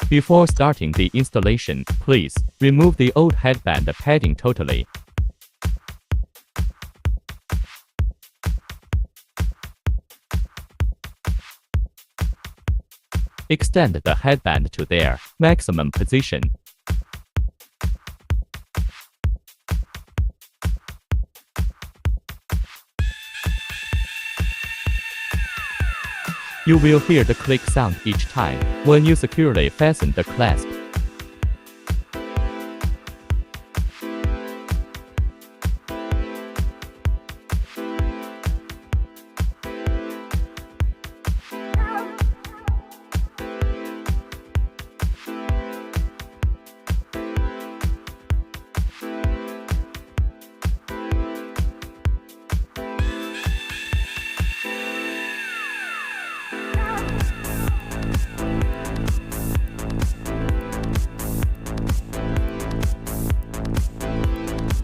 Before starting the installation, please remove the old headband padding totally. Extend the headband to their maximum position. You will hear the click sound each time when you securely fasten the clasp.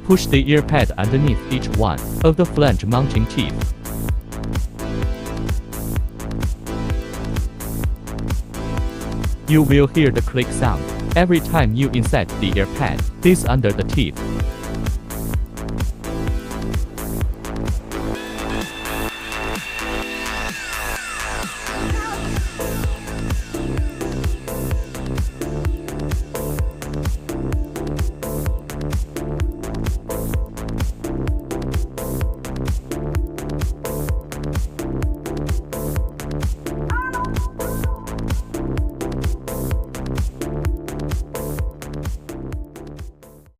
Push the earpad underneath each one of the flange mounting teeth. You will hear the click sound every time you insert the earpad. This under the teeth.